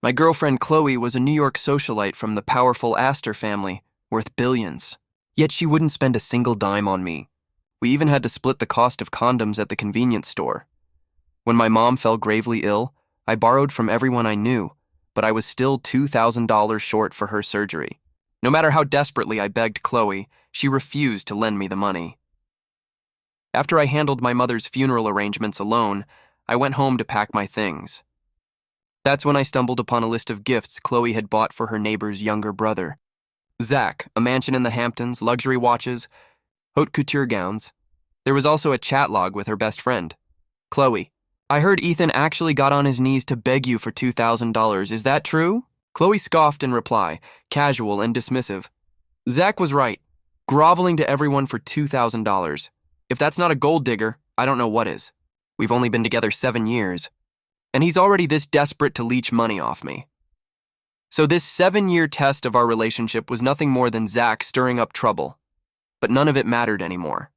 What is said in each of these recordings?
My girlfriend Chloe was a New York socialite from the powerful Aster family, worth billions. Yet she wouldn't spend a single dime on me. We even had to split the cost of condoms at the convenience store. When my mom fell gravely ill, I borrowed from everyone I knew, but I was still $2,000 short for her surgery. No matter how desperately I begged Chloe, she refused to lend me the money. After I handled my mother's funeral arrangements alone, I went home to pack my things. That's when I stumbled upon a list of gifts Chloe had bought for her neighbor's younger brother. Zach, a mansion in the Hamptons, luxury watches, haute couture gowns. There was also a chat log with her best friend. Chloe, I heard Ethan actually got on his knees to beg you for $2,000. Is that true? Chloe scoffed in reply, casual and dismissive. Zach was right, groveling to everyone for $2,000. If that's not a gold digger, I don't know what is. We've only been together 7 years, and he's already this desperate to leech money off me. So this 7-year test of our relationship was nothing more than Zach stirring up trouble, but none of it mattered anymore.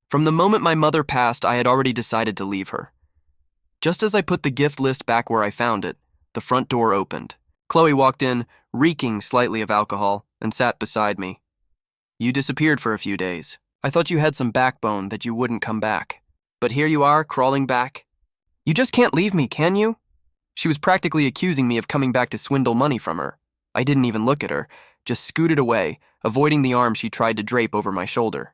From the moment my mother passed, I had already decided to leave her. Just as I put the gift list back where I found it, the front door opened. Chloe walked in, reeking slightly of alcohol, and sat beside me. You disappeared for a few days. I thought you had some backbone that you wouldn't come back. But here you are, crawling back. You just can't leave me, can you? She was practically accusing me of coming back to swindle money from her. I didn't even look at her, just scooted away, avoiding the arm she tried to drape over my shoulder.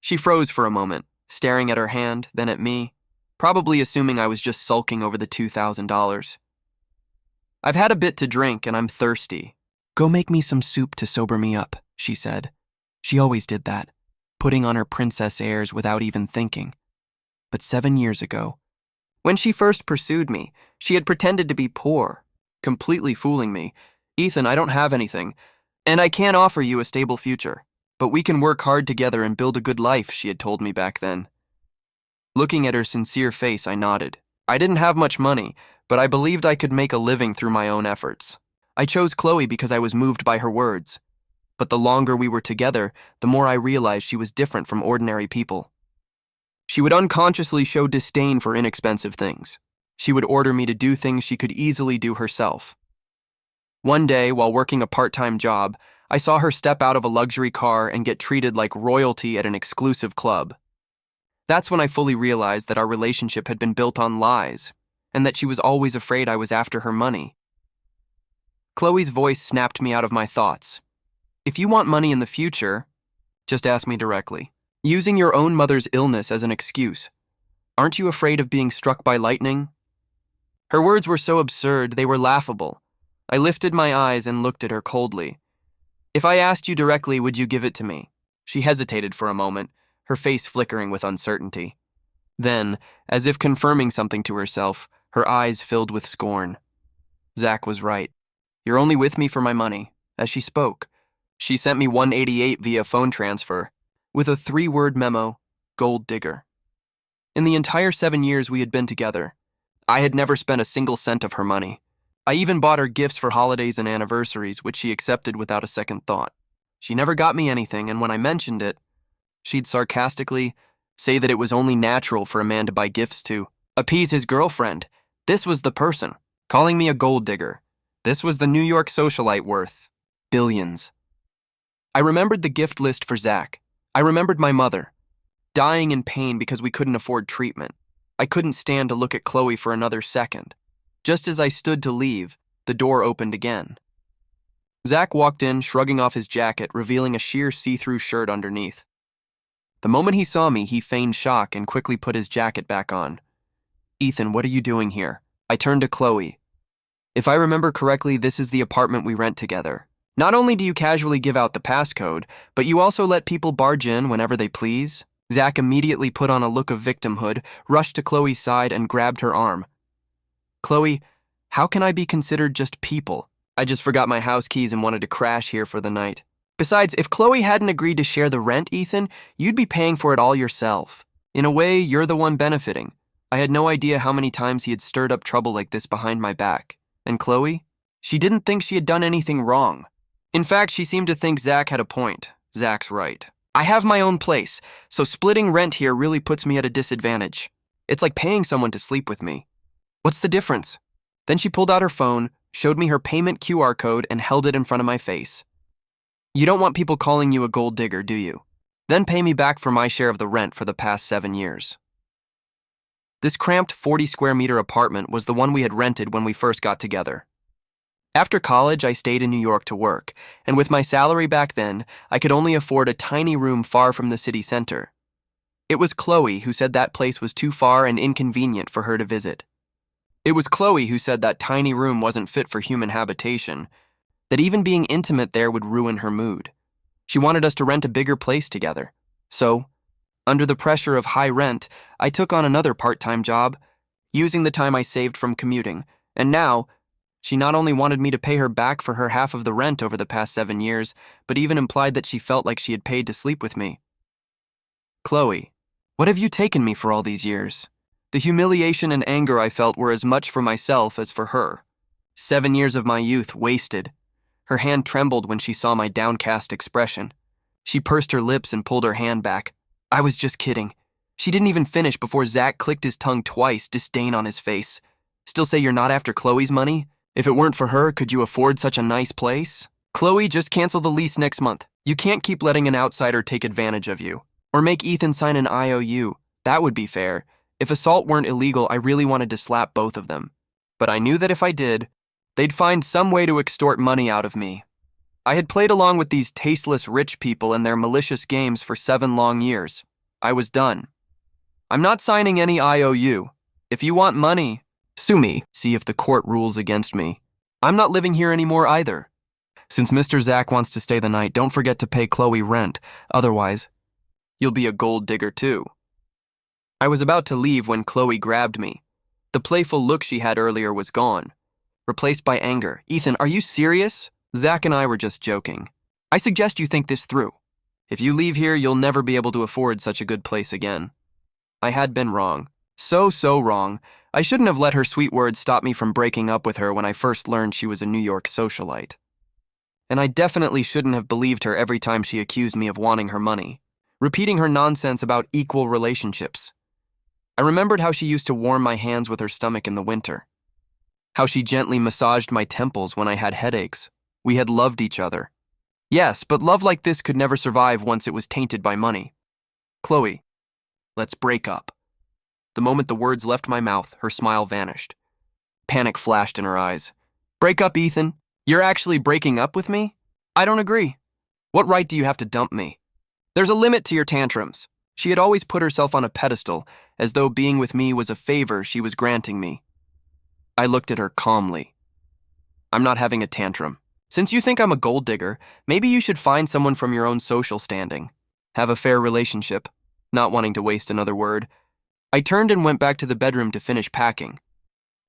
She froze for a moment, staring at her hand, then at me, probably assuming I was just sulking over the $2,000. I've had a bit to drink and I'm thirsty. Go make me some soup to sober me up, she said. She always did that, putting on her princess airs without even thinking. But 7 years ago, when she first pursued me, she had pretended to be poor, completely fooling me. Ethan, I don't have anything, and I can't offer you a stable future, but we can work hard together and build a good life, she had told me back then. Looking at her sincere face, I nodded. I didn't have much money, but I believed I could make a living through my own efforts. I chose Chloe because I was moved by her words. But the longer we were together, the more I realized she was different from ordinary people. She would unconsciously show disdain for inexpensive things. She would order me to do things she could easily do herself. One day, while working a part-time job, I saw her step out of a luxury car and get treated like royalty at an exclusive club. That's when I fully realized that our relationship had been built on lies, and that she was always afraid I was after her money. Chloe's voice snapped me out of my thoughts. If you want money in the future, just ask me directly. Using your own mother's illness as an excuse. Aren't you afraid of being struck by lightning? Her words were so absurd, they were laughable. I lifted my eyes and looked at her coldly. If I asked you directly, would you give it to me? She hesitated for a moment, her face flickering with uncertainty. Then, as if confirming something to herself, her eyes filled with scorn. Zach was right. You're only with me for my money. As she spoke, she sent me $188 via phone transfer, with a 3-word memo, gold digger. In the entire 7 years we had been together, I had never spent a single cent of her money. I even bought her gifts for holidays and anniversaries, which she accepted without a second thought. She never got me anything, and when I mentioned it, she'd sarcastically say that it was only natural for a man to buy gifts to appease his girlfriend. This was the person, calling me a gold digger. This was the New York socialite worth billions. I remembered the gift list for Zach. I remembered my mother, dying in pain because we couldn't afford treatment. I couldn't stand to look at Chloe for another second. Just as I stood to leave, the door opened again. Zach walked in, shrugging off his jacket, revealing a sheer see-through shirt underneath. The moment he saw me, he feigned shock and quickly put his jacket back on. Ethan, what are you doing here? I turned to Chloe. If I remember correctly, this is the apartment we rent together. Not only do you casually give out the passcode, but you also let people barge in whenever they please. Zach immediately put on a look of victimhood, rushed to Chloe's side, and grabbed her arm. Chloe, how can I be considered just people? I just forgot my house keys and wanted to crash here for the night. Besides, if Chloe hadn't agreed to share the rent, Ethan, you'd be paying for it all yourself. In a way, you're the one benefiting. I had no idea how many times he had stirred up trouble like this behind my back. And Chloe? She didn't think she had done anything wrong. In fact, she seemed to think Zach had a point. Zach's right. I have my own place, so splitting rent here really puts me at a disadvantage. It's like paying someone to sleep with me. What's the difference? Then she pulled out her phone, showed me her payment QR code, and held it in front of my face. You don't want people calling you a gold digger, do you? Then pay me back for my share of the rent for the past 7 years. This cramped 40-square-meter apartment was the one we had rented when we first got together. After college, I stayed in New York to work, and with my salary back then, I could only afford a tiny room far from the city center. It was Chloe who said that place was too far and inconvenient for her to visit. It was Chloe who said that tiny room wasn't fit for human habitation, that even being intimate there would ruin her mood. She wanted us to rent a bigger place together. So, under the pressure of high rent, I took on another part-time job, using the time I saved from commuting, and now, she not only wanted me to pay her back for her half of the rent over the past 7 years, but even implied that she felt like she had paid to sleep with me. Chloe, what have you taken me for all these years? The humiliation and anger I felt were as much for myself as for her. 7 years of my youth wasted. Her hand trembled when she saw my downcast expression. She pursed her lips and pulled her hand back. I was just kidding. She didn't even finish before Zach clicked his tongue twice, disdain on his face. Still say you're not after Chloe's money? If it weren't for her, could you afford such a nice place? Chloe, just cancel the lease next month. You can't keep letting an outsider take advantage of you. Or make Ethan sign an IOU. That would be fair. If assault weren't illegal, I really wanted to slap both of them. But I knew that if I did, they'd find some way to extort money out of me. I had played along with these tasteless rich people and their malicious games for 7 long years. I was done. I'm not signing any IOU. If you want money, sue me. See if the court rules against me. I'm not living here anymore either. Since Mr. Zach wants to stay the night, don't forget to pay Chloe rent. Otherwise, you'll be a gold digger too. I was about to leave when Chloe grabbed me. The playful look she had earlier was gone, replaced by anger. Ethan, are you serious? Zach and I were just joking. I suggest you think this through. If you leave here, you'll never be able to afford such a good place again. I had been wrong. So wrong. I shouldn't have let her sweet words stop me from breaking up with her when I first learned she was a New York socialite. And I definitely shouldn't have believed her every time she accused me of wanting her money, repeating her nonsense about equal relationships. I remembered how she used to warm my hands with her stomach in the winter, how she gently massaged my temples when I had headaches. We had loved each other. Yes, but love like this could never survive once it was tainted by money. Chloe, let's break up. The moment the words left my mouth, her smile vanished. Panic flashed in her eyes. Break up, Ethan? You're actually breaking up with me? I don't agree. What right do you have to dump me? There's a limit to your tantrums. She had always put herself on a pedestal, as though being with me was a favor she was granting me. I looked at her calmly. I'm not having a tantrum. Since you think I'm a gold digger, maybe you should find someone from your own social standing. Have a fair relationship. Not wanting to waste another word, I turned and went back to the bedroom to finish packing.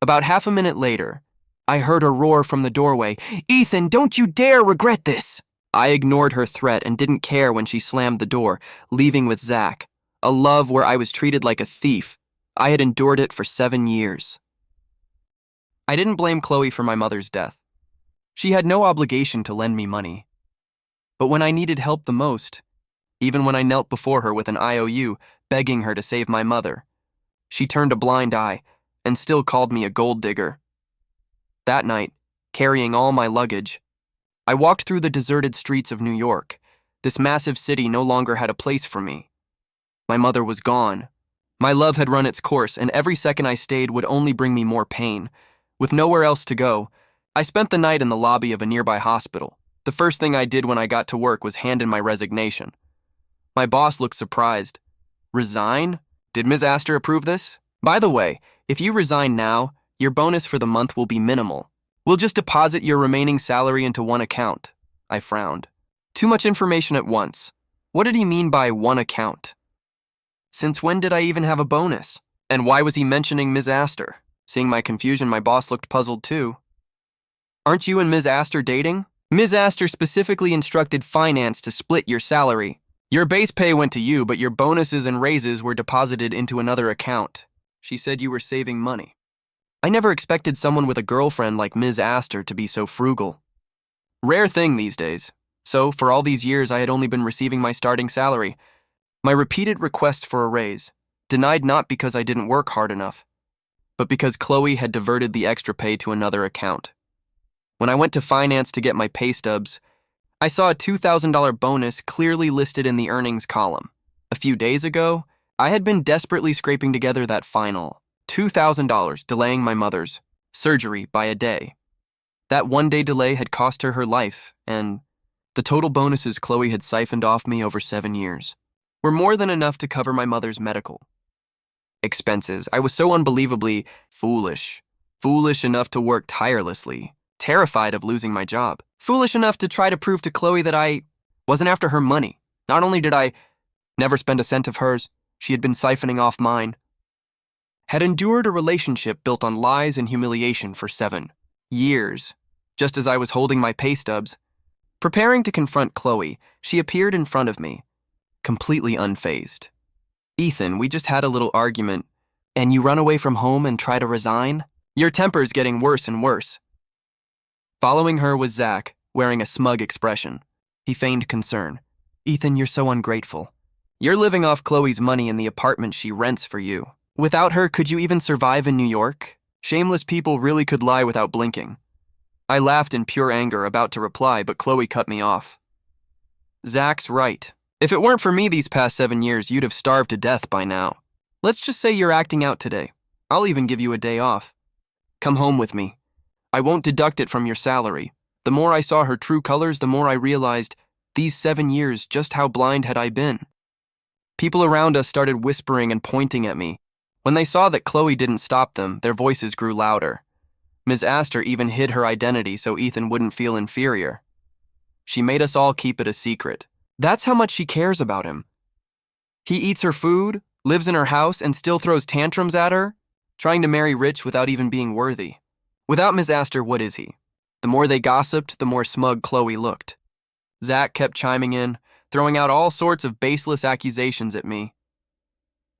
About half a minute later, I heard a roar from the doorway. Ethan, don't you dare regret this! I ignored her threat and didn't care when she slammed the door, leaving with Zach. A love where I was treated like a thief. I had endured it for 7 years. I didn't blame Chloe for my mother's death. She had no obligation to lend me money. But when I needed help the most, even when I knelt before her with an IOU, begging her to save my mother, she turned a blind eye and still called me a gold digger. That night, carrying all my luggage, I walked through the deserted streets of New York. This massive city no longer had a place for me. My mother was gone. My love had run its course, and every second I stayed would only bring me more pain. With nowhere else to go, I spent the night in the lobby of a nearby hospital. The first thing I did when I got to work was hand in my resignation. My boss looked surprised. Resign? Did Ms. Aster approve this? By the way, if you resign now, your bonus for the month will be minimal. We'll just deposit your remaining salary into one account. I frowned. Too much information at once. What did he mean by one account? Since when did I even have a bonus? And why was he mentioning Ms. Aster? Seeing my confusion, my boss looked puzzled too. Aren't you and Ms. Aster dating? Ms. Aster specifically instructed finance to split your salary. Your base pay went to you, but your bonuses and raises were deposited into another account. She said you were saving money. I never expected someone with a girlfriend like Ms. Aster to be so frugal. Rare thing these days. So, for all these years, I had only been receiving my starting salary. My repeated requests for a raise, denied not because I didn't work hard enough, but because Chloe had diverted the extra pay to another account. When I went to finance to get my pay stubs, I saw a $2,000 bonus clearly listed in the earnings column. A few days ago, I had been desperately scraping together that final $2,000, delaying my mother's surgery by a day. That one-day delay had cost her her life, and the total bonuses Chloe had siphoned off me over 7 years were more than enough to cover my mother's medical expenses. I was so unbelievably foolish enough to work tirelessly, terrified of losing my job, foolish enough to try to prove to Chloe that I wasn't after her money. Not only did I never spend a cent of hers, she had been siphoning off mine. Had endured a relationship built on lies and humiliation for 7 years. Just as I was holding my pay stubs, preparing to confront Chloe, she appeared in front of me, completely unfazed. "Ethan, we just had a little argument, and you run away from home and try to resign? Your temper's getting worse and worse." Following her was Zach, wearing a smug expression. He feigned concern. "Ethan, you're so ungrateful. You're living off Chloe's money in the apartment she rents for you. Without her, could you even survive in New York? Shameless people really could lie without blinking." I laughed in pure anger, about to reply, but Chloe cut me off. "Zach's right. If it weren't for me these past 7 years, you'd have starved to death by now. Let's just say you're acting out today. I'll even give you a day off. Come home with me. I won't deduct it from your salary." The more I saw her true colors, the more I realized these 7 years just how blind had I been. People around us started whispering and pointing at me. When they saw that Chloe didn't stop them, their voices grew louder. Ms. Aster even hid her identity so Ethan wouldn't feel inferior. She made us all keep it a secret. That's how much she cares about him. He eats her food, lives in her house, and still throws tantrums at her, trying to marry rich without even being worthy. Without Ms. Aster, what is he? The more they gossiped, the more smug Chloe looked. Zach kept chiming in, throwing out all sorts of baseless accusations at me.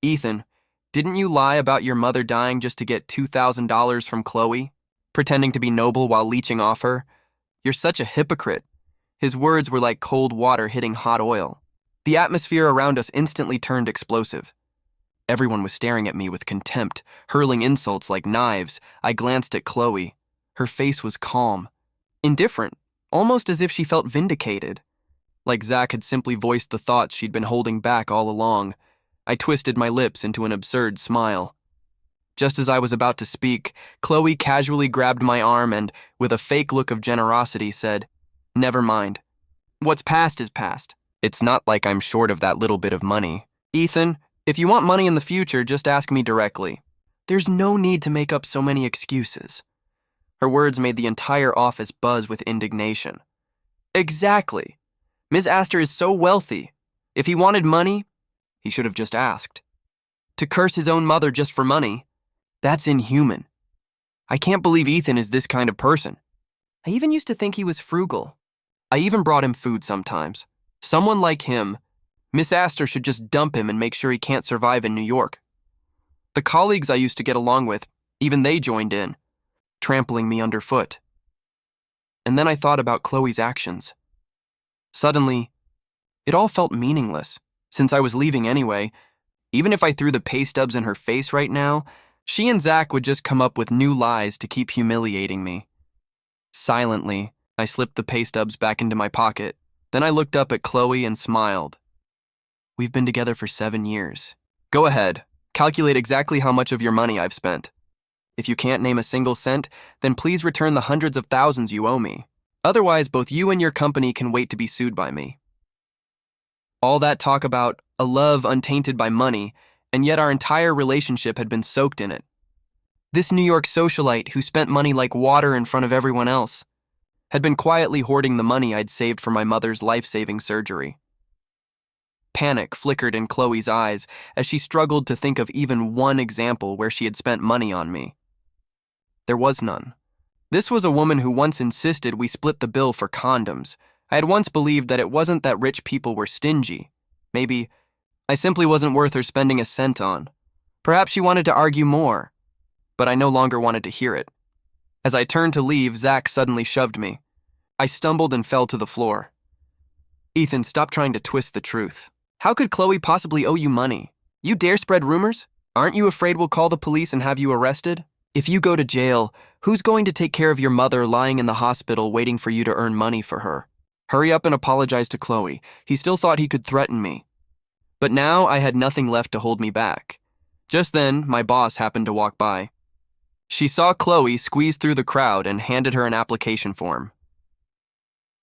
"Ethan, didn't you lie about your mother dying just to get $2,000 from Chloe? Pretending to be noble while leeching off her? You're such a hypocrite." His words were like cold water hitting hot oil. The atmosphere around us instantly turned explosive. Everyone was staring at me with contempt, hurling insults like knives. I glanced at Chloe. Her face was calm, indifferent, almost as if she felt vindicated. Like Zach had simply voiced the thoughts she'd been holding back all along. I twisted my lips into an absurd smile. Just as I was about to speak, Chloe casually grabbed my arm and, with a fake look of generosity, said, "Never mind. What's past is past. It's not like I'm short of that little bit of money. Ethan, if you want money in the future, just ask me directly. There's no need to make up so many excuses." Her words made the entire office buzz with indignation. Exactly. Ms. Aster is so wealthy. If he wanted money, he should have just asked. To curse his own mother just for money, that's inhuman. I can't believe Ethan is this kind of person. I even used to think he was frugal. I even brought him food sometimes. Someone like him, Miss Aster should just dump him and make sure he can't survive in New York. The colleagues I used to get along with, even they joined in, trampling me underfoot. And then I thought about Chloe's actions. Suddenly, it all felt meaningless. Since I was leaving anyway, even if I threw the pay stubs in her face right now, she and Zach would just come up with new lies to keep humiliating me. Silently, I slipped the pay stubs back into my pocket. Then I looked up at Chloe and smiled. We've been together for 7 years. Go ahead, calculate exactly how much of your money I've spent. If you can't name a single cent, then please return the hundreds of thousands you owe me. Otherwise, both you and your company can wait to be sued by me. All that talk about a love untainted by money, and yet our entire relationship had been soaked in it. This New York socialite who spent money like water in front of everyone else had been quietly hoarding the money I'd saved for my mother's life-saving surgery. Panic flickered in Chloe's eyes as she struggled to think of even one example where she had spent money on me. There was none. This was a woman who once insisted we split the bill for condoms. I had once believed that it wasn't that rich people were stingy. Maybe I simply wasn't worth her spending a cent on. Perhaps she wanted to argue more, but I no longer wanted to hear it. As I turned to leave, Zach suddenly shoved me. I stumbled and fell to the floor. Ethan, stop trying to twist the truth. How could Chloe possibly owe you money? You dare spread rumors? Aren't you afraid we'll call the police and have you arrested? If you go to jail, who's going to take care of your mother lying in the hospital waiting for you to earn money for her? Hurry up and apologize to Chloe. He still thought he could threaten me. But now I had nothing left to hold me back. Just then, my boss happened to walk by. She saw Chloe squeeze through the crowd and handed her an application form.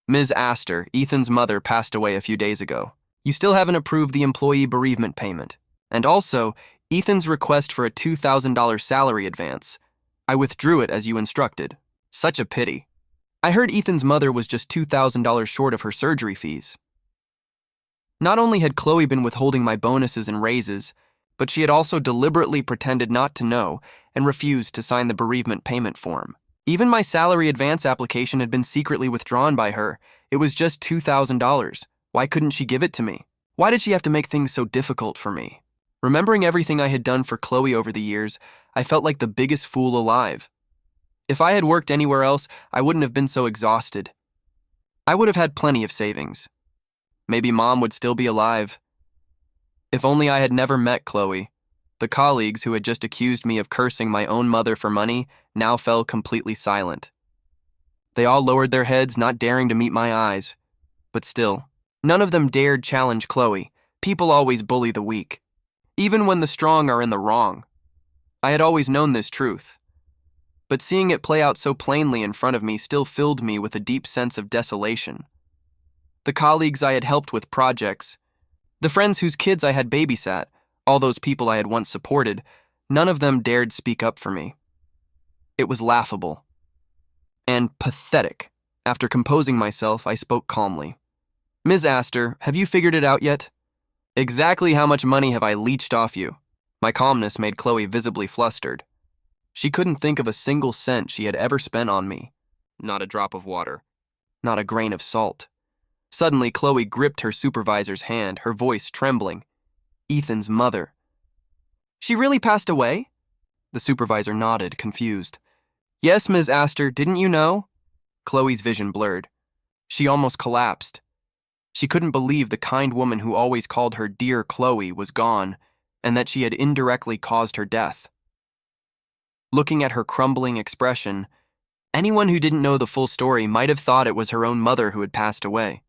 Ms. Aster, Ethan's mother, passed away a few days ago. You still haven't approved the employee bereavement payment. And also, Ethan's request for a $2,000 salary advance. I withdrew it as you instructed. Such a pity. I heard Ethan's mother was just $2,000 short of her surgery fees. Not only had Chloe been withholding my bonuses and raises, but she had also deliberately pretended not to know and refused to sign the bereavement payment form. Even my salary advance application had been secretly withdrawn by her. It was just $2,000. Why couldn't she give it to me? Why did she have to make things so difficult for me? Remembering everything I had done for Chloe over the years, I felt like the biggest fool alive. If I had worked anywhere else, I wouldn't have been so exhausted. I would have had plenty of savings. Maybe Mom would still be alive. If only I had never met Chloe. The colleagues who had just accused me of cursing my own mother for money now fell completely silent. They all lowered their heads, not daring to meet my eyes. But still, none of them dared challenge Chloe. People always bully the weak, even when the strong are in the wrong. I had always known this truth. But seeing it play out so plainly in front of me still filled me with a deep sense of desolation. The colleagues I had helped with projects, the friends whose kids I had babysat, all those people I had once supported, none of them dared speak up for me. It was laughable and pathetic. After composing myself, I spoke calmly. Ms. Aster, have you figured it out yet? Exactly how much money have I leached off you? My calmness made Chloe visibly flustered. She couldn't think of a single cent she had ever spent on me. Not a drop of water. Not a grain of salt. Suddenly, Chloe gripped her supervisor's hand, her voice trembling. Ethan's mother. She really passed away? The supervisor nodded, confused. Yes, Ms. Aster, didn't you know? Chloe's vision blurred. She almost collapsed. She couldn't believe the kind woman who always called her dear Chloe was gone, and that she had indirectly caused her death. Looking at her crumbling expression, anyone who didn't know the full story might have thought it was her own mother who had passed away.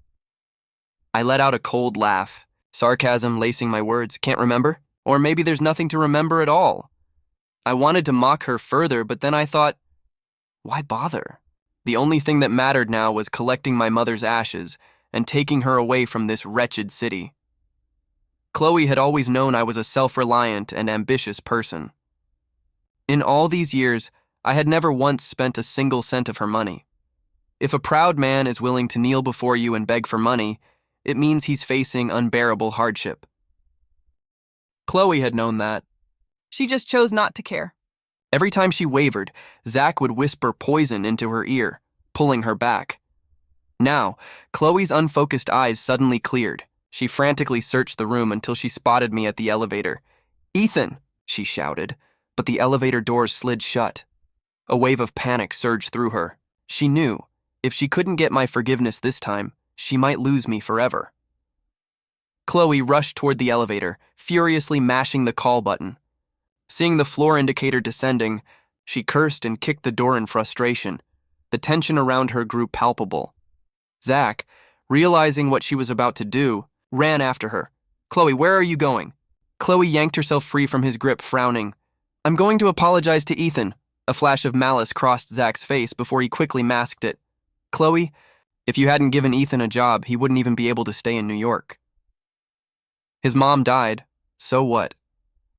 I let out a cold laugh, sarcasm lacing my words. Can't remember? Or maybe there's nothing to remember at all. I wanted to mock her further, but then I thought, why bother? The only thing that mattered now was collecting my mother's ashes and taking her away from this wretched city. Chloe had always known I was a self-reliant and ambitious person. In all these years, I had never once spent a single cent of her money. If a proud man is willing to kneel before you and beg for money, it means he's facing unbearable hardship. Chloe had known that. She just chose not to care. Every time she wavered, Zach would whisper poison into her ear, pulling her back. Now, Chloe's unfocused eyes suddenly cleared. She frantically searched the room until she spotted me at the elevator. Ethan, she shouted, but the elevator doors slid shut. A wave of panic surged through her. She knew, if she couldn't get my forgiveness this time, she might lose me forever. Chloe rushed toward the elevator, furiously mashing the call button. Seeing the floor indicator descending, she cursed and kicked the door in frustration. The tension around her grew palpable. Zach, realizing what she was about to do, ran after her. Chloe, where are you going? Chloe yanked herself free from his grip, frowning. I'm going to apologize to Ethan. A flash of malice crossed Zach's face before he quickly masked it. Chloe, if you hadn't given Ethan a job, he wouldn't even be able to stay in New York. His mom died. So what?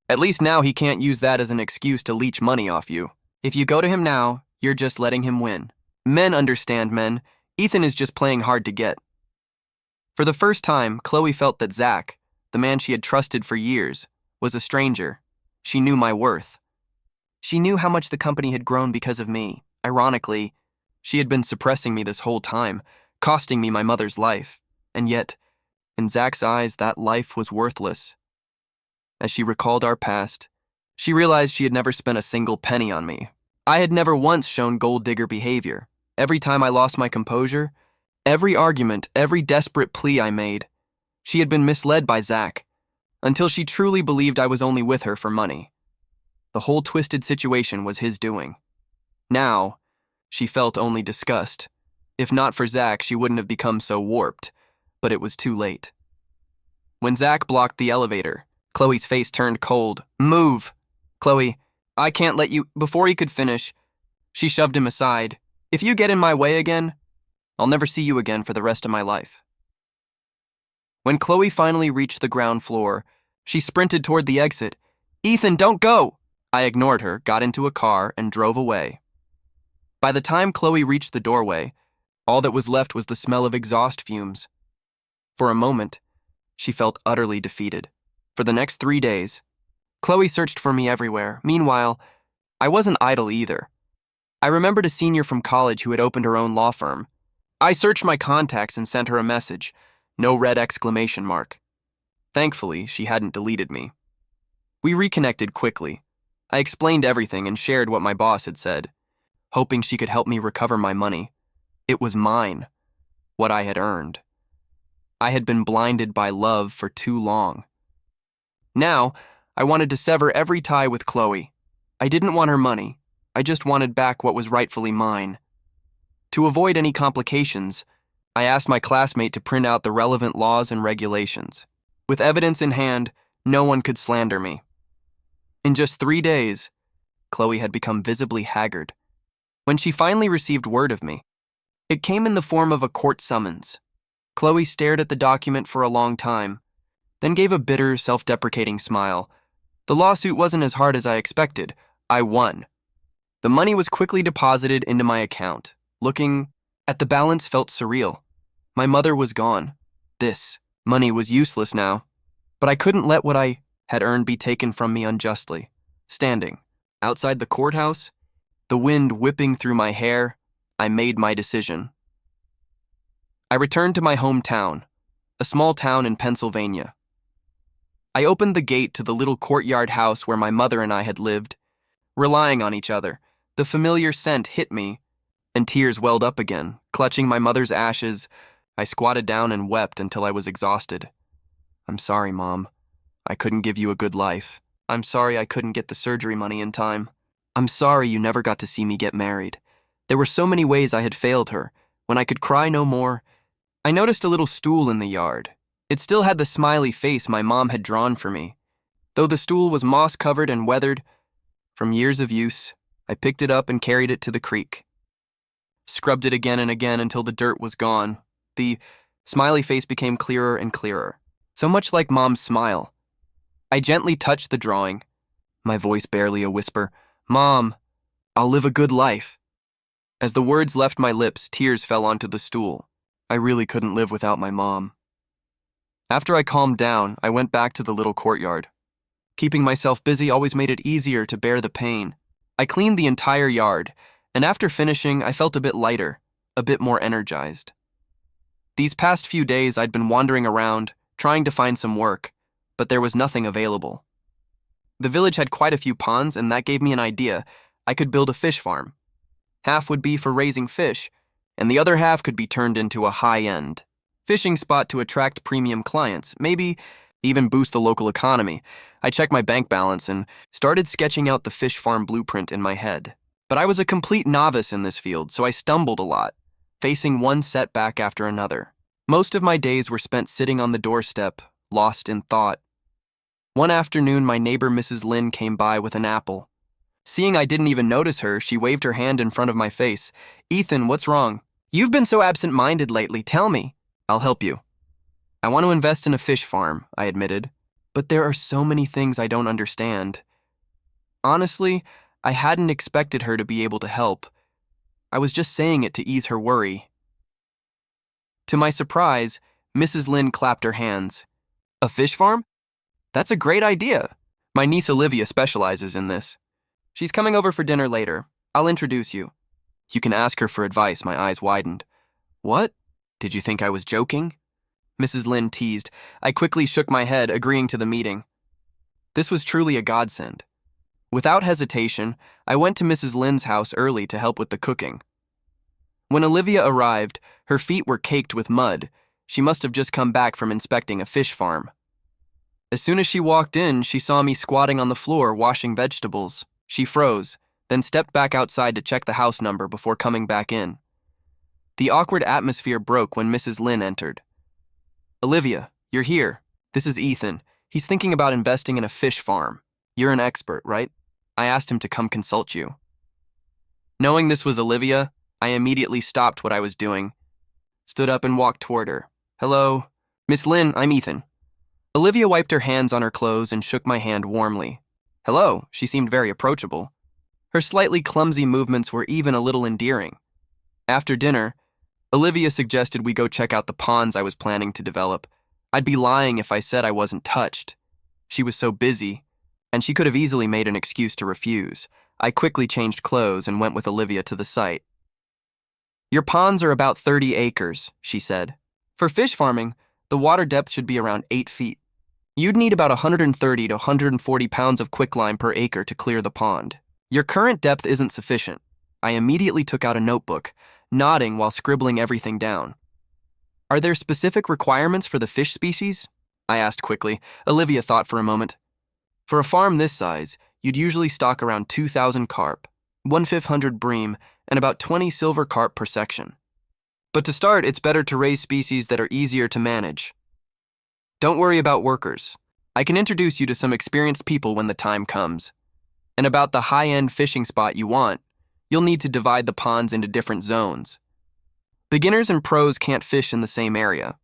At least now he can't use that as an excuse to leech money off you. If you go to him now, you're just letting him win. Men understand men. Ethan is just playing hard to get. For the first time, Chloe felt that Zach, the man she had trusted for years, was a stranger. She knew my worth. She knew how much the company had grown because of me. Ironically, she had been suppressing me this whole time, costing me my mother's life. And yet, in Zach's eyes, that life was worthless. As she recalled our past, she realized she had never spent a single penny on me. I had never once shown gold digger behavior. Every time I lost my composure, every argument, every desperate plea I made, she had been misled by Zach, until she truly believed I was only with her for money. The whole twisted situation was his doing. Now, she felt only disgust. If not for Zach, she wouldn't have become so warped, but it was too late. When Zach blocked the elevator, Chloe's face turned cold. "Move! Chloe, I can't let you—" Before he could finish, she shoved him aside. "If you get in my way again, I'll never see you again for the rest of my life." When Chloe finally reached the ground floor, she sprinted toward the exit. "Ethan, don't go!" I ignored her, got into a car, and drove away. By the time Chloe reached the doorway, all that was left was the smell of exhaust fumes. For a moment, she felt utterly defeated. For the next 3 days, Chloe searched for me everywhere. Meanwhile, I wasn't idle either. I remembered a senior from college who had opened her own law firm. I searched my contacts and sent her a message. No red exclamation mark. Thankfully, she hadn't deleted me. We reconnected quickly. I explained everything and shared what my boss had said, hoping she could help me recover my money. It was mine, what I had earned. I had been blinded by love for too long. Now, I wanted to sever every tie with Chloe. I didn't want her money. I just wanted back what was rightfully mine. To avoid any complications, I asked my classmate to print out the relevant laws and regulations. With evidence in hand, no one could slander me. In just 3 days, Chloe had become visibly haggard. When she finally received word of me, it came in the form of a court summons. Chloe stared at the document for a long time, then gave a bitter, self-deprecating smile. The lawsuit wasn't as hard as I expected. I won. The money was quickly deposited into my account. Looking at the balance felt surreal. My mother was gone. This money was useless now, but I couldn't let what I had earned be taken from me unjustly. Standing outside the courthouse, the wind whipping through my hair, I made my decision. I returned to my hometown, a small town in Pennsylvania. I opened the gate to the little courtyard house where my mother and I had lived. Relying on each other, the familiar scent hit me, and tears welled up again. Clutching my mother's ashes, I squatted down and wept until I was exhausted. "I'm sorry, Mom. I couldn't give you a good life. I'm sorry I couldn't get the surgery money in time. I'm sorry you never got to see me get married. There were so many ways I had failed her. When I could cry no more, I noticed a little stool in the yard. It still had the smiley face my mom had drawn for me. Though the stool was moss-covered and weathered from years of use, I picked it up and carried it to the creek. Scrubbed it again and again until the dirt was gone. The smiley face became clearer and clearer, so much like Mom's smile. I gently touched the drawing, my voice barely a whisper. "Mom, I'll live a good life." As the words left my lips, tears fell onto the stool. I really couldn't live without my mom. After I calmed down, I went back to the little courtyard. Keeping myself busy always made it easier to bear the pain. I cleaned the entire yard, and after finishing, I felt a bit lighter, a bit more energized. These past few days, I'd been wandering around, trying to find some work, but there was nothing available. The village had quite a few ponds, and that gave me an idea. I could build a fish farm. Half would be for raising fish, and the other half could be turned into a high-end fishing spot to attract premium clients, maybe even boost the local economy. I checked my bank balance and started sketching out the fish farm blueprint in my head. But I was a complete novice in this field, so I stumbled a lot, facing one setback after another. Most of my days were spent sitting on the doorstep, lost in thought. One afternoon, my neighbor Mrs. Lynn came by with an apple. Seeing I didn't even notice her, she waved her hand in front of my face. "Ethan, what's wrong? You've been so absent-minded lately. Tell me. I'll help you." "I want to invest in a fish farm," I admitted. "But there are so many things I don't understand." Honestly, I hadn't expected her to be able to help. I was just saying it to ease her worry. To my surprise, Mrs. Lynn clapped her hands. "A fish farm? That's a great idea. My niece Olivia specializes in this. She's coming over for dinner later. I'll introduce you. You can ask her for advice." My eyes widened. "What? Did you think I was joking?" Mrs. Lynn teased. I quickly shook my head, agreeing to the meeting. This was truly a godsend. Without hesitation, I went to Mrs. Lynn's house early to help with the cooking. When Olivia arrived, her feet were caked with mud. She must have just come back from inspecting a fish farm. As soon as she walked in, she saw me squatting on the floor washing vegetables. She froze, then stepped back outside to check the house number before coming back in. The awkward atmosphere broke when Mrs. Lin entered. "Olivia, you're here. This is Ethan. He's thinking about investing in a fish farm. You're an expert, right? I asked him to come consult you." Knowing this was Olivia, I immediately stopped what I was doing, stood up and walked toward her. "Hello, Miss Lin, I'm Ethan." Olivia wiped her hands on her clothes and shook my hand warmly. "Hello," she seemed very approachable. Her slightly clumsy movements were even a little endearing. After dinner, Olivia suggested we go check out the ponds I was planning to develop. I'd be lying if I said I wasn't touched. She was so busy, and she could have easily made an excuse to refuse. I quickly changed clothes and went with Olivia to the site. "Your ponds are about 30 acres, she said. "For fish farming, the water depth should be around 8 feet. You'd need about 130 to 140 pounds of quicklime per acre to clear the pond. Your current depth isn't sufficient." I immediately took out a notebook, nodding while scribbling everything down. "Are there specific requirements for the fish species?" I asked quickly. Olivia thought for a moment. "For a farm this size, you'd usually stock around 2,000 carp, 1,500 bream, and about 20 silver carp per section. But to start, it's better to raise species that are easier to manage. Don't worry about workers. I can introduce you to some experienced people when the time comes. And about the high-end fishing spot you want, you'll need to divide the ponds into different zones. Beginners and pros can't fish in the same area.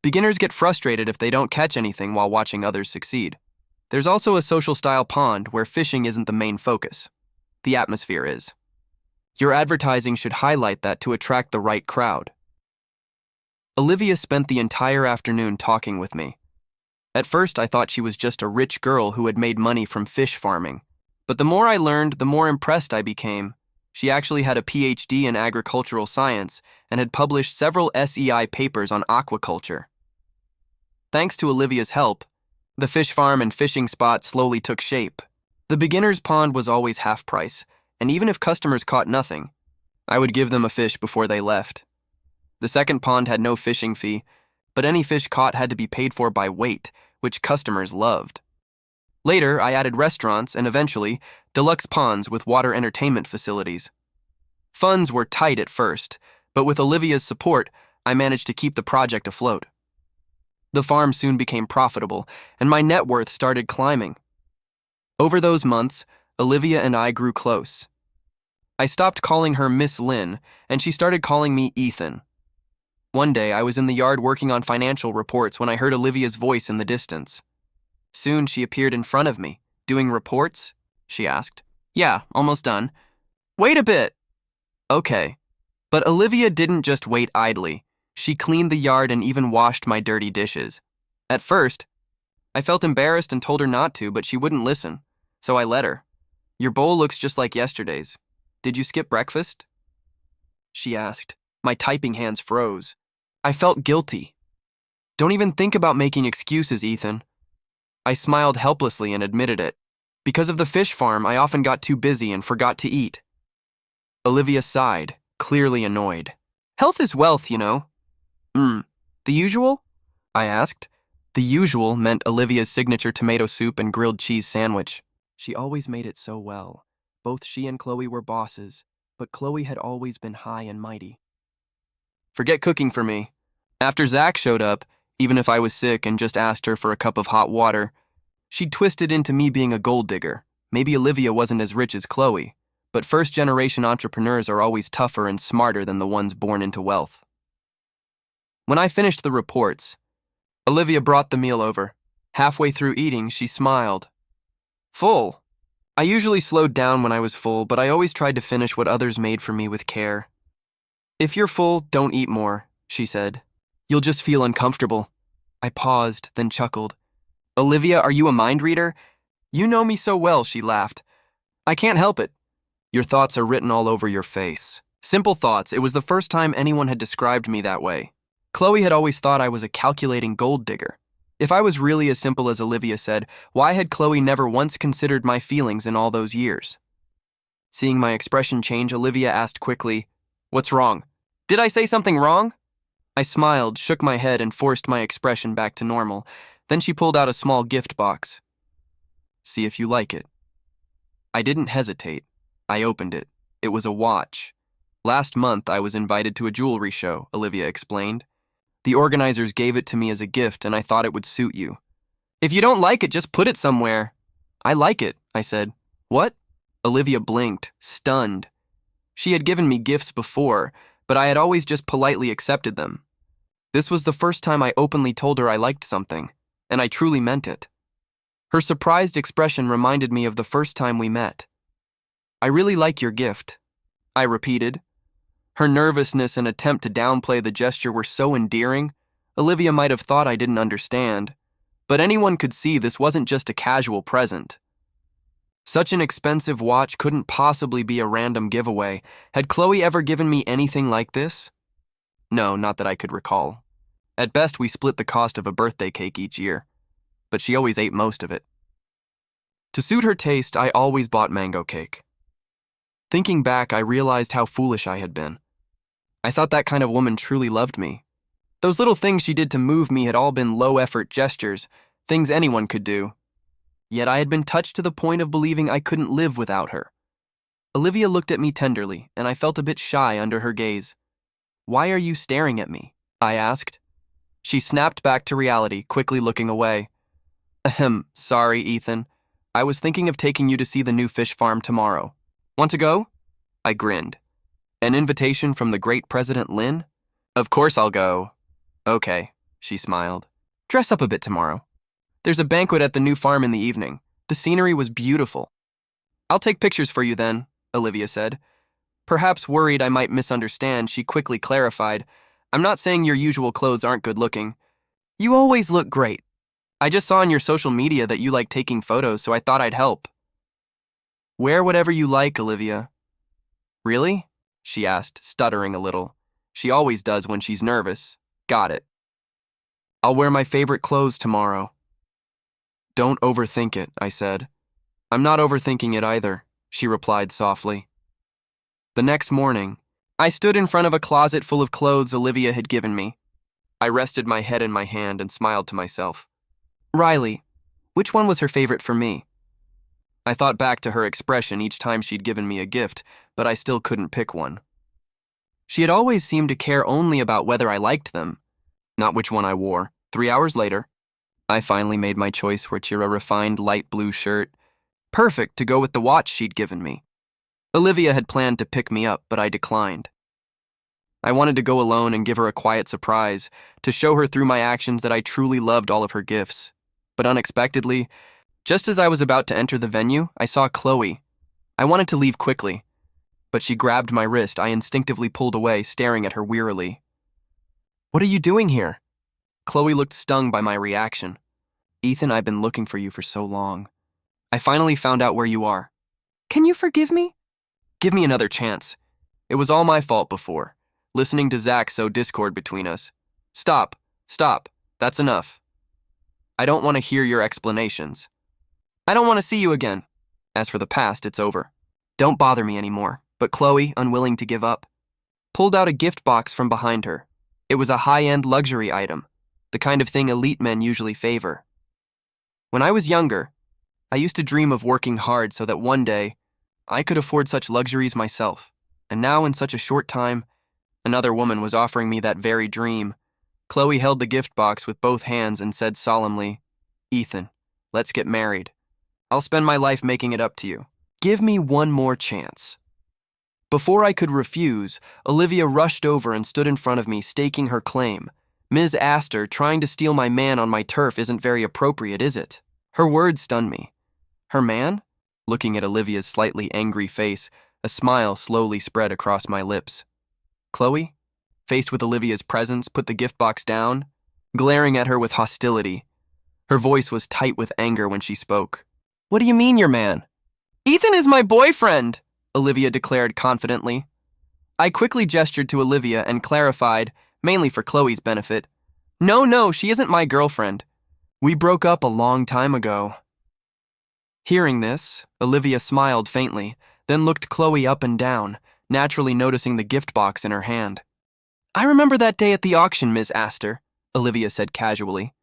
Beginners get frustrated if they don't catch anything while watching others succeed. There's also a social-style pond where fishing isn't the main focus. The atmosphere is. Your advertising should highlight that to attract the right crowd." Olivia spent the entire afternoon talking with me. At first, I thought she was just a rich girl who had made money from fish farming. But the more I learned, the more impressed I became. She actually had a PhD in agricultural science and had published several SEI papers on aquaculture. Thanks to Olivia's help, the fish farm and fishing spot slowly took shape. The beginner's pond was always half price, and even if customers caught nothing, I would give them a fish before they left. The second pond had no fishing fee, but any fish caught had to be paid for by weight, which customers loved. Later, I added restaurants and eventually, deluxe ponds with water entertainment facilities. Funds were tight at first, but with Olivia's support, I managed to keep the project afloat. The farm soon became profitable, and my net worth started climbing. Over those months, Olivia and I grew close. I stopped calling her Miss Lin, and she started calling me Ethan. One day, I was in the yard working on financial reports when I heard Olivia's voice in the distance. Soon, she appeared in front of me. "Doing reports?" she asked. "Yeah, almost done." "Wait a bit." "Okay." But Olivia didn't just wait idly. She cleaned the yard and even washed my dirty dishes. At first, I felt embarrassed and told her not to, but she wouldn't listen, so I let her. "Your bowl looks just like yesterday's. Did you skip breakfast?" she asked. My typing hands froze. I felt guilty. "Don't even think about making excuses, Ethan." I smiled helplessly and admitted it. Because of the fish farm, I often got too busy and forgot to eat. Olivia sighed, clearly annoyed. "Health is wealth, you know." The usual?" I asked. The usual meant Olivia's signature tomato soup and grilled cheese sandwich. She always made it so well. Both she and Chloe were bosses, but Chloe had always been high and mighty. "Forget cooking for me." After Zach showed up, even if I was sick and just asked her for a cup of hot water, she'd twisted into me being a gold digger. Maybe Olivia wasn't as rich as Chloe, but first-generation entrepreneurs are always tougher and smarter than the ones born into wealth. When I finished the reports, Olivia brought the meal over. Halfway through eating, she smiled. "Full." I usually slowed down when I was full, but I always tried to finish what others made for me with care. "If you're full, don't eat more," she said. "You'll just feel uncomfortable." I paused, then chuckled. "Olivia, are you a mind reader?" "You know me so well," she laughed. "I can't help it." "Your thoughts are written all over your face." Simple thoughts. It was the first time anyone had described me that way. Chloe had always thought I was a calculating gold digger. If I was really as simple as Olivia said, why had Chloe never once considered my feelings in all those years? Seeing my expression change, Olivia asked quickly, "What's wrong? Did I say something wrong?" I smiled, shook my head, and forced my expression back to normal. Then she pulled out a small gift box. "See if you like it." I didn't hesitate. I opened it. It was a watch. "Last month, I was invited to a jewelry show," Olivia explained. "The organizers gave it to me as a gift, and I thought it would suit you." "If you don't like it, just put it somewhere." "I like it," I said. "What?" Olivia blinked, stunned. She had given me gifts before, but I had always just politely accepted them. This was the first time I openly told her I liked something, and I truly meant it. Her surprised expression reminded me of the first time we met. "I really like your gift," I repeated. Her nervousness and attempt to downplay the gesture were so endearing, Olivia might have thought I didn't understand, but anyone could see this wasn't just a casual present. Such an expensive watch couldn't possibly be a random giveaway. Had Chloe ever given me anything like this? No, not that I could recall. At best, we split the cost of a birthday cake each year, but she always ate most of it. To suit her taste, I always bought mango cake. Thinking back, I realized how foolish I had been. I thought that kind of woman truly loved me. Those little things she did to move me had all been low-effort gestures, things anyone could do. Yet I had been touched to the point of believing I couldn't live without her. Olivia looked at me tenderly, and I felt a bit shy under her gaze. "Why are you staring at me?" I asked. She snapped back to reality, quickly looking away. Sorry, Ethan. I was thinking of taking you to see the new fish farm tomorrow. Want to go?" I grinned. "An invitation from the great President Lin? Of course I'll go." "Okay," she smiled. "Dress up a bit tomorrow. There's a banquet at the new farm in the evening. The scenery was beautiful." "I'll take pictures for you then," Olivia said. Perhaps worried I might misunderstand, she quickly clarified, "I'm not saying your usual clothes aren't good looking. You always look great. I just saw on your social media that you like taking photos, so I thought I'd help." "Wear whatever you like, Olivia." "Really?" she asked, stuttering a little. She always does when she's nervous. "Got it. I'll wear my favorite clothes tomorrow." "Don't overthink it," I said. "I'm not overthinking it either," she replied softly. The next morning, I stood in front of a closet full of clothes Olivia had given me. I rested my head in my hand and smiled to myself. Riley, which one was her favorite for me? I thought back to her expression each time she'd given me a gift, but I still couldn't pick one. She had always seemed to care only about whether I liked them, not which one I wore. 3 hours later, I finally made my choice, which were a refined light blue shirt, perfect to go with the watch she'd given me. Olivia had planned to pick me up, but I declined. I wanted to go alone and give her a quiet surprise, to show her through my actions that I truly loved all of her gifts. But unexpectedly, just as I was about to enter the venue, I saw Chloe. I wanted to leave quickly, but she grabbed my wrist. I instinctively pulled away, staring at her wearily. "What are you doing here?" Chloe looked stung by my reaction. "Ethan, I've been looking for you for so long. I finally found out where you are." Can you forgive me? "Give me another chance. It was all my fault before, listening to Zach sow discord between us. Stop. That's enough. I don't want to hear your explanations. I don't want to see you again. As for the past, it's over. Don't bother me anymore." But Chloe, unwilling to give up, pulled out a gift box from behind her. It was a high-end luxury item, the kind of thing elite men usually favor. When I was younger, I used to dream of working hard so that one day I could afford such luxuries myself. And now, in such a short time, another woman was offering me that very dream. Chloe held the gift box with both hands and said solemnly, "Ethan, let's get married. I'll spend my life making it up to you. Give me one more chance." Before I could refuse, Olivia rushed over and stood in front of me, staking her claim. "Ms. Aster, trying to steal my man on my turf isn't very appropriate, is it?" Her words stunned me. Her man? Looking at Olivia's slightly angry face, a smile slowly spread across my lips. Chloe, faced with Olivia's presence, put the gift box down, glaring at her with hostility. Her voice was tight with anger when she spoke. "What do you mean, your man?" "Ethan is my boyfriend," Olivia declared confidently. I quickly gestured to Olivia and clarified, mainly for Chloe's benefit. No, she isn't my girlfriend. We broke up a long time ago." Hearing this, Olivia smiled faintly, then looked Chloe up and down, naturally noticing the gift box in her hand. "I remember that day at the auction, Ms. Aster," Olivia said casually.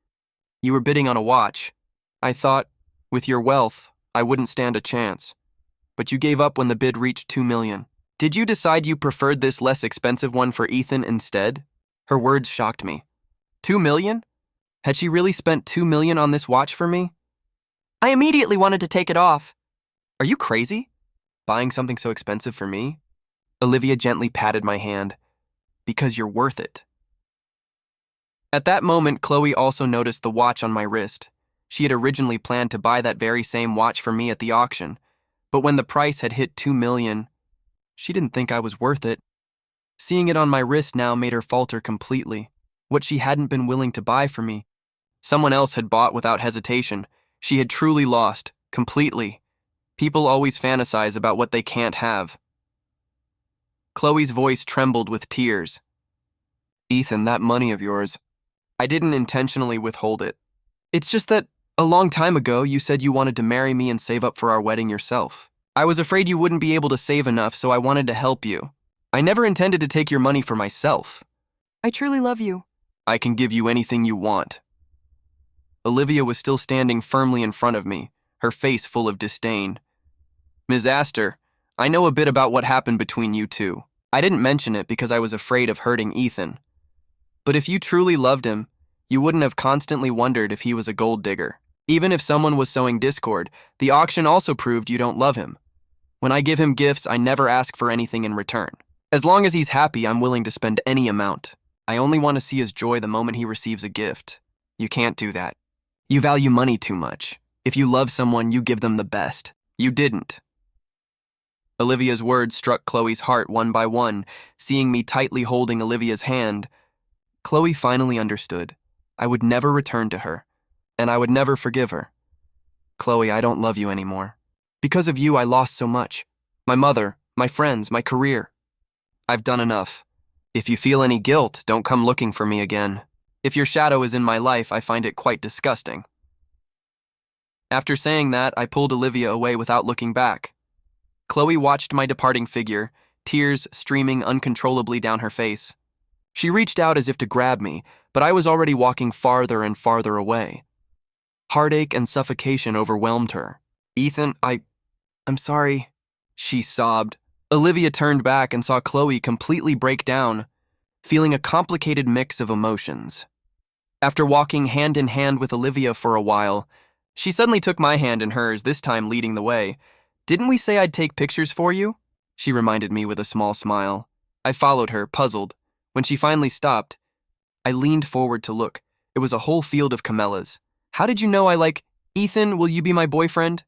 You were bidding on a watch. I thought, with your wealth, I wouldn't stand a chance. But you gave up when the bid reached 2 million. Did you decide you preferred this less expensive one for Ethan instead? Her words shocked me. 2 million? Had she really spent 2 million on this watch for me? I immediately wanted to take it off. Are you crazy? Buying something so expensive for me? Olivia gently patted my hand. Because you're worth it. At that moment, Chloe also noticed the watch on my wrist. She had originally planned to buy that very same watch for me at the auction, but when the price had hit 2 million, she didn't think I was worth it. Seeing it on my wrist now made her falter completely. What she hadn't been willing to buy for me, someone else had bought without hesitation. She had truly lost, completely. People always fantasize about what they can't have. Chloe's voice trembled with tears. Ethan, that money of yours, I didn't intentionally withhold it. It's just that a long time ago you said you wanted to marry me and save up for our wedding yourself. I was afraid you wouldn't be able to save enough, so I wanted to help you. I never intended to take your money for myself. I truly love you. I can give you anything you want. Olivia was still standing firmly in front of me, her face full of disdain. Ms. Aster, I know a bit about what happened between you two. I didn't mention it because I was afraid of hurting Ethan. But if you truly loved him, you wouldn't have constantly wondered if he was a gold digger. Even if someone was sowing discord, the auction also proved you don't love him. When I give him gifts, I never ask for anything in return. As long as he's happy, I'm willing to spend any amount. I only want to see his joy the moment he receives a gift. You can't do that. You value money too much. If you love someone, you give them the best. You didn't. Olivia's words struck Chloe's heart one by one. Seeing me tightly holding Olivia's hand, Chloe finally understood. I would never return to her, and I would never forgive her. Chloe, I don't love you anymore. Because of you, I lost so much. My mother, my friends, my career. I've done enough. If you feel any guilt, don't come looking for me again. If your shadow is in my life, I find it quite disgusting. After saying that, I pulled Olivia away without looking back. Chloe watched my departing figure, tears streaming uncontrollably down her face. She reached out as if to grab me, but I was already walking farther and farther away. Heartache and suffocation overwhelmed her. Ethan, I'm sorry, she sobbed. Olivia turned back and saw Chloe completely break down, feeling a complicated mix of emotions. After walking hand in hand with Olivia for a while, she suddenly took my hand in hers, this time leading the way. Didn't we say I'd take pictures for you? She reminded me with a small smile. I followed her, puzzled. When she finally stopped, I leaned forward to look. It was a whole field of camellias. How did you know I like... Ethan, will you be my boyfriend?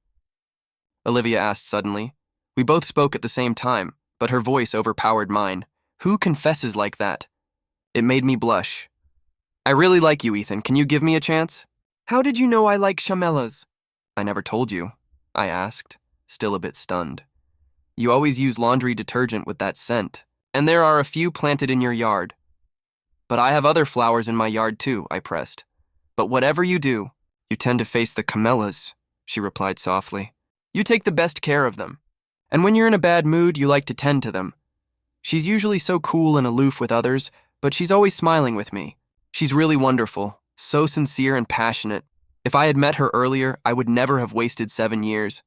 Olivia asked suddenly. We both spoke at the same time, but her voice overpowered mine. Who confesses like that? It made me blush. I really like you, Ethan. Can you give me a chance? How did you know I like chamellas? I never told you, I asked, still a bit stunned. You always use laundry detergent with that scent, and there are a few planted in your yard. But I have other flowers in my yard too, I pressed. But whatever you do, you tend to face the camellias, she replied softly. You take the best care of them. And when you're in a bad mood, you like to tend to them. She's usually so cool and aloof with others, but she's always smiling with me. She's really wonderful, so sincere and passionate. If I had met her earlier, I would never have wasted 7 years.